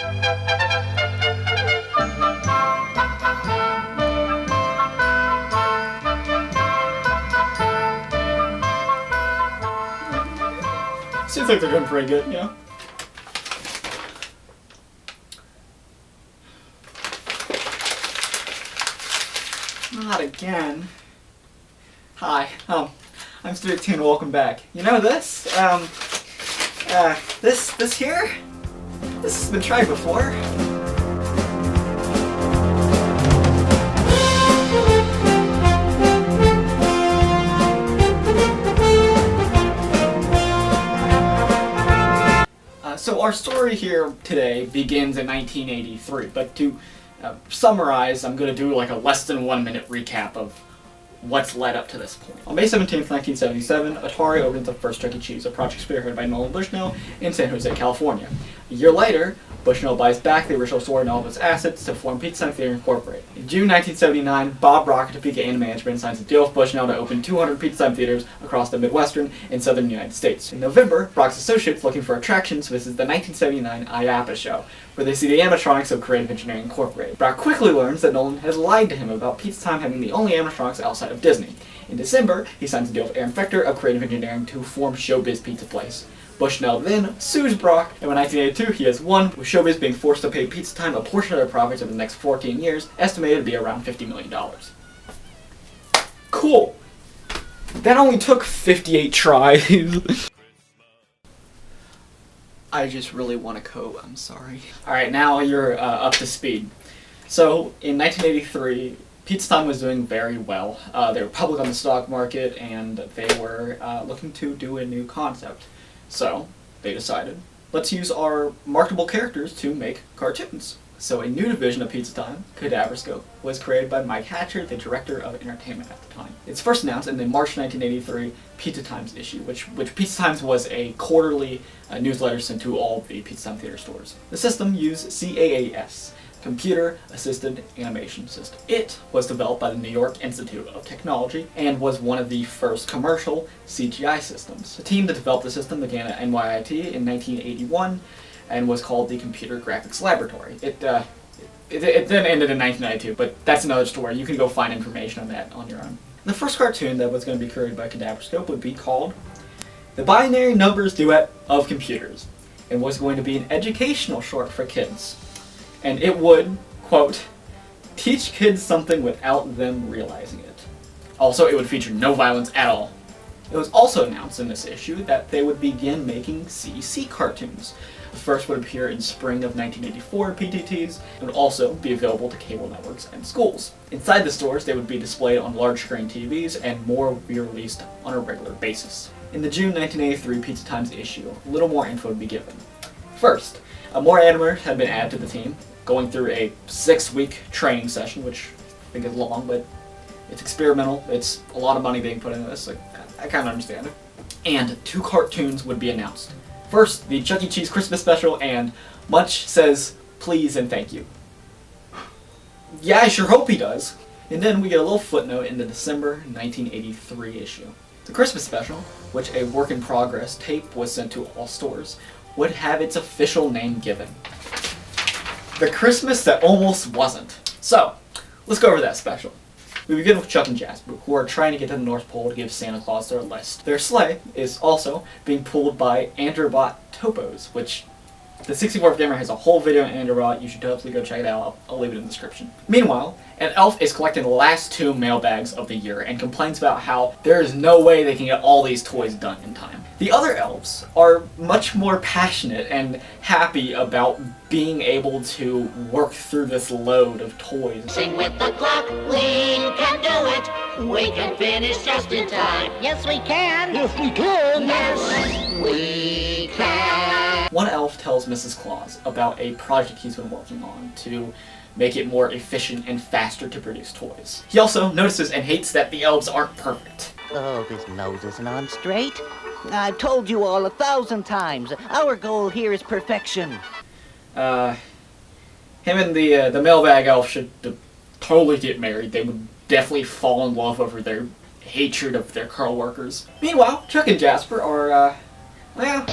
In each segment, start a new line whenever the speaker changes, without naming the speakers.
Seems like they're doing pretty good, you know? Not again. Hi, I'm Studio 2 and welcome back. You know this? This here? This has been tried before. So our story here today begins in 1983, but to summarize, I'm going to do like a less than 1 minute recap of what's led up to this point. On May 17th, 1977, Atari opened the first Chuck E. Cheese, a project spearheaded by Nolan Bushnell in San Jose, California. A year later, Bushnell buys back the original store and all of its assets to form Pizza Time Theater Incorporated. In June 1979, Bob Rock, Topeka and management signs a deal with Bushnell to open 200 Pizza Time theaters across the Midwestern and Southern United States. In November, Brock's associates looking for attractions visit the 1979 IAPA show, where they see the animatronics of Creative Engineering Incorporated. Brock quickly learns that Nolan has lied to him about Pizza Time having the only animatronics outside of Disney. In December, he signs a deal with Aaron Fechter of Creative Engineering to form Showbiz Pizza Place. Bushnell then sues Brock, and in 1982 he has won, with Showbiz being forced to pay Pizza Time a portion of their profits over the next 14 years, estimated to be around $50 million. Cool! That only took 58 tries. I just really want a coat, I'm sorry. Alright, now you're up to speed. So, in 1983, Pizza Time was doing very well. They were public on the stock market, and they were looking to do a new concept. So, they decided, let's use our marketable characters to make cartoons. So a new division of Pizza Time, Kadabrascope, was created by Mike Hatcher, the director of entertainment at the time. It's first announced in the March 1983 Pizza Times issue, which Pizza Times was a quarterly newsletter sent to all of the Pizza Time theater stores. The system used CAAS, Computer Assisted Animation System. It was developed by the New York Institute of Technology and was one of the first commercial CGI systems. The team that developed the system began at NYIT in 1981 and was called the Computer Graphics Laboratory. It then ended in 1992, but that's another story. You can go find information on that on your own. The first cartoon that was going to be created by Kadabrascope would be called The Binary Numbers Duet of Computers, and was going to be an educational short for kids. And it would, quote, teach kids something without them realizing it. Also, it would feature no violence at all. It was also announced in this issue that they would begin making CC cartoons. The first would appear in spring of 1984 PTTs, and would also be available to cable networks and schools. Inside the stores, they would be displayed on large screen TVs, and more would be released on a regular basis. In the June 1983 Pizza Times issue, a little more info would be given. First, more animators had been added to the team, going through a 6-week training session, which I think is long, but it's experimental. It's a lot of money being put into this. Like, I kind of understand it. And 2 cartoons would be announced. First, the Chuck E. Cheese Christmas special, and Munch says please and thank you. Yeah, I sure hope he does. And then we get a little footnote in the December 1983 issue. The Christmas special, which a work-in-progress tape was sent to all stores, would have its official name given. The Christmas that almost wasn't. So, let's go over that special. We begin with Chuck and Jasper, who are trying to get to the North Pole to give Santa Claus their list. Their sleigh is also being pulled by Androbot Topos, which the 64th Gamer has a whole video on Androbot. You should totally go check it out. I'll leave it in the description. Meanwhile, an elf is collecting the last 2 mailbags of the year and complains about how there is no way they can get all these toys done in time. The other elves are much more passionate and happy about being able to work through this load of toys.
Sing with the clock, we can do it. We can finish just in time. Yes, we can.
Yes, we can.
Yes, we can.
One elf tells Mrs. Claus about a project he's been working on to make it more efficient and faster to produce toys. He also notices and hates that the elves aren't perfect.
Oh, this nose isn't on straight. I've told you all 1,000 times. Our goal here is perfection.
Him and the mailbag elf should totally get married. They would definitely fall in love over their hatred of their Carl workers. Meanwhile, Chuck and Jasper are, well,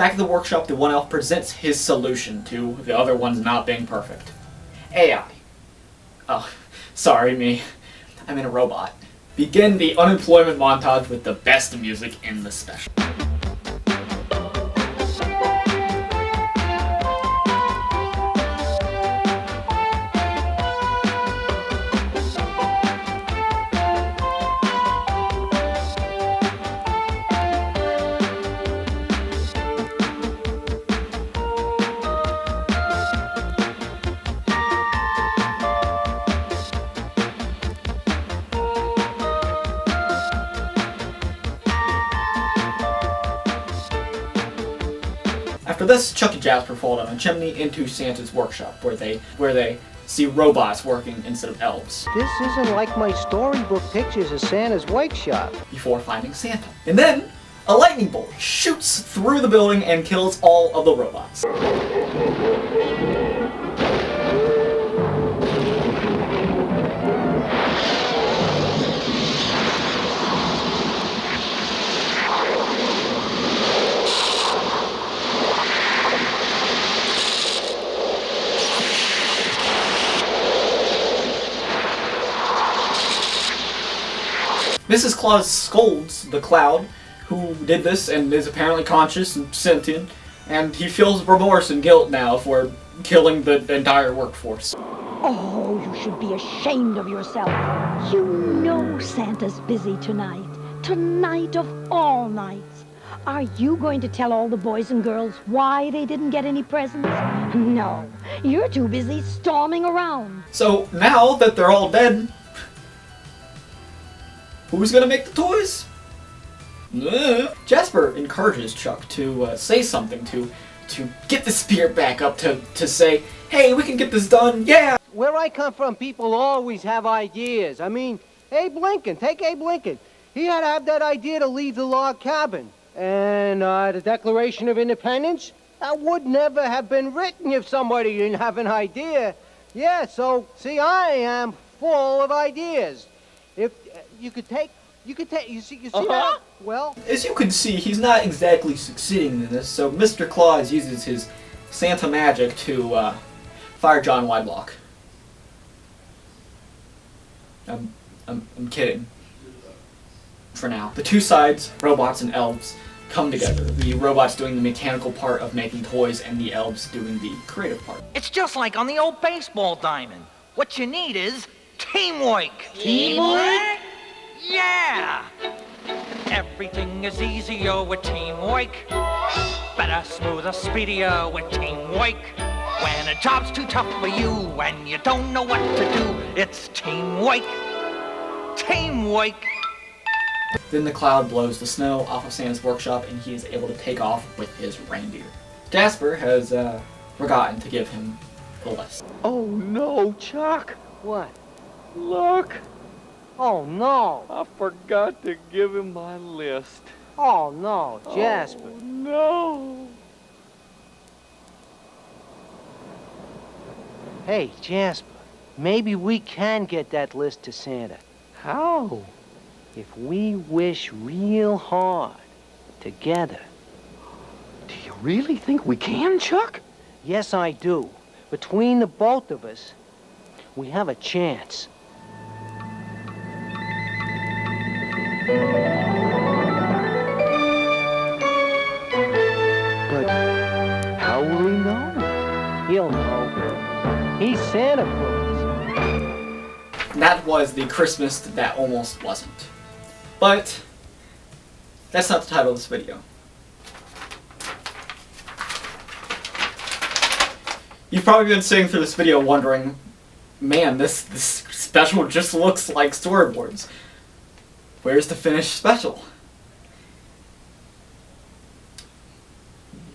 Back at the workshop, the one elf presents his solution to the other ones not being perfect. AI. Oh, sorry me. I'm in a robot. Begin the unemployment montage with the best music in the special. After this, Chuck and Jasper fall down a chimney into Santa's workshop, where they see robots working instead of elves.
This isn't like my storybook pictures of Santa's workshop.
Before finding Santa. And then, a lightning bolt shoots through the building and kills all of the robots. Mrs. Claus scolds the cloud who did this and is apparently conscious and sentient, and he feels remorse and guilt now for killing the entire workforce.
Oh, you should be ashamed of yourself. You know Santa's busy tonight. Tonight of all nights. Are you going to tell all the boys and girls why they didn't get any presents? No, you're too busy storming around.
So now that they're all dead, who's gonna make the toys? Jasper encourages Chuck to say something, to get the spirit back up, to say, hey, we can get this done, yeah!
Where I come from, people always have ideas. I mean, Abe Lincoln, take Abe Lincoln. He had to have that idea to leave the log cabin. And the Declaration of Independence, that would never have been written if somebody didn't have an idea. Yeah, so, see, I am full of ideas. If you see that? Well,
as you can see, he's not exactly succeeding in this, so Mr. Claus uses his Santa magic to fire John Whitelock. I'm kidding. For now. The two sides, robots and elves, come together. The robots doing the mechanical part of making toys and the elves doing the creative part.
It's just like on the old baseball diamond. What you need is teamwork.
Teamwork?
Yeah! Everything is easier with teamwork. Better, smoother, speedier with teamwork. When a job's too tough for you and you don't know what to do, it's teamwork. Teamwork.
Then the cloud blows the snow off of Santa's workshop and he is able to take off with his reindeer. Jasper has forgotten to give him the list.
oh no, Chuck. What?
Look,
Oh no.
I forgot to give him my list.
Oh no, Jasper.
Oh, no.
Hey, Jasper, maybe we can get that list to Santa.
How?
If we wish real hard together.
Do you really think we can, Chuck?
Yes, I do. Between the both of us, we have a chance.
But how will he know?
He'll know. He's Santa Claus.
That was the Christmas that almost wasn't. But that's not the title of this video. You've probably been sitting through this video wondering, man, this special just looks like storyboards. Where's the finished special?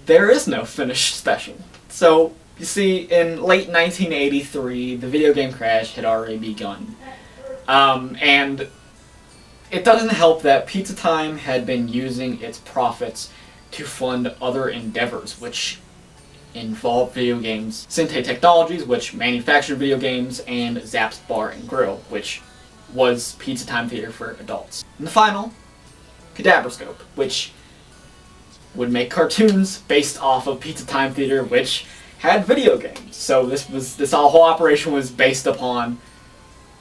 There is no finished special. So, you see, in late 1983, the video game crash had already begun. And it doesn't help that Pizza Time had been using its profits to fund other endeavors, which involved video games, Sente Technologies, which manufactured video games, and Zapp's Bar and Grill, which was Pizza Time Theater for adults. And the final, Kadabrascope, which would make cartoons based off of Pizza Time Theater, which had video games. So this whole operation was based upon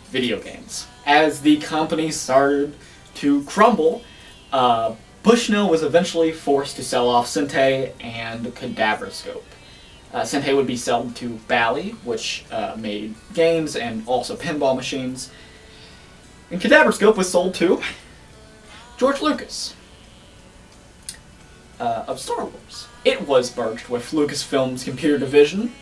video games. As the company started to crumble, Bushnell was eventually forced to sell off Sentai and Kadabrascope. Sentai would be sold to Bally, which made games and also pinball machines. And Kadabrascope was sold to George Lucas of Star Wars. It was merged with Lucasfilm's computer division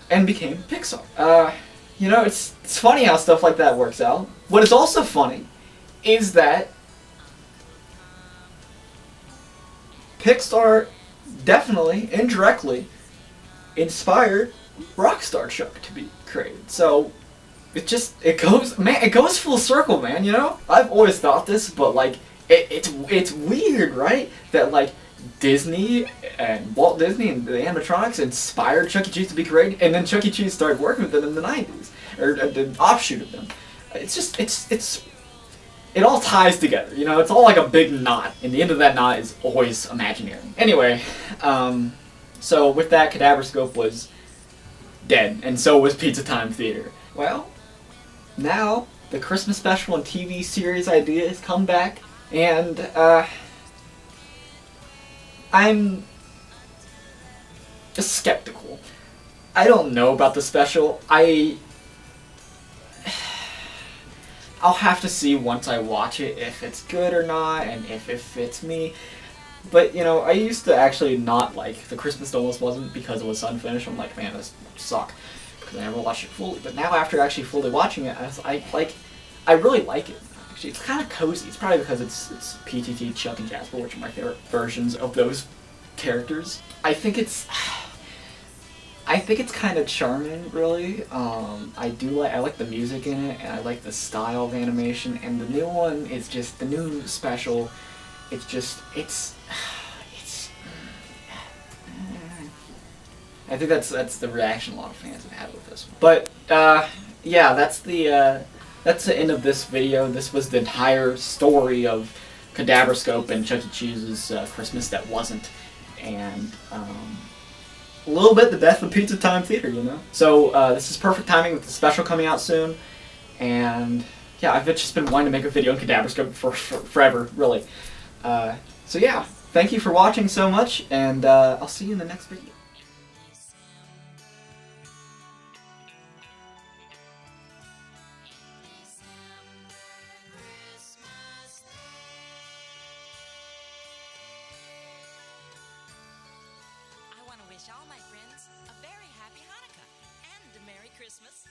and became Pixar. You know, it's funny how stuff like that works out. What is also funny is that Pixar definitely, indirectly, inspired Rockstar Chuck to be created. So it goes full circle, man. You know, I've always thought this, but like it's weird, right? That like Disney and Walt Disney and the animatronics inspired Chuck E. Cheese to be created, and then Chuck E. Cheese started working with them in the 90s, or an offshoot of them. It's just it all ties together, you know, it's all like a big knot, and the end of that knot is always imaginary. Anyway, so with that, Kadabrascope was dead, and so was Pizza Time Theater. Well, now the Christmas special and TV series idea has come back, and I'm just skeptical. I don't know about the special. I'll have to see once I watch it if it's good or not, and if it fits me. But, you know, I used to actually not like The Christmas Almost Wasn't because it was unfinished. I'm like, man, this suck, because I never watched it fully. But now, after actually fully watching it, I really like it. Actually, it's kind of cozy. It's probably because it's PTT, Chuck, and Jasper, which are my favorite versions of those characters. I think it's kind of charming, really. I like the music in it, and I like the style of animation, and the new one is just, the new special, I think that's the reaction a lot of fans have had with this one. But, yeah, that's the end of this video. This was the entire story of Kadabrascope and Chuck E. Cheese's Christmas That Wasn't, and, a little bit the death of Pizza Time Theater, you know? So, this is perfect timing with the special coming out soon, and yeah, I've just been wanting to make a video on Kadabrascope for forever, really. So yeah, thank you for watching so much, and I'll see you in the next video.
I want to wish all my friends a very happy Hanukkah and a Merry Christmas.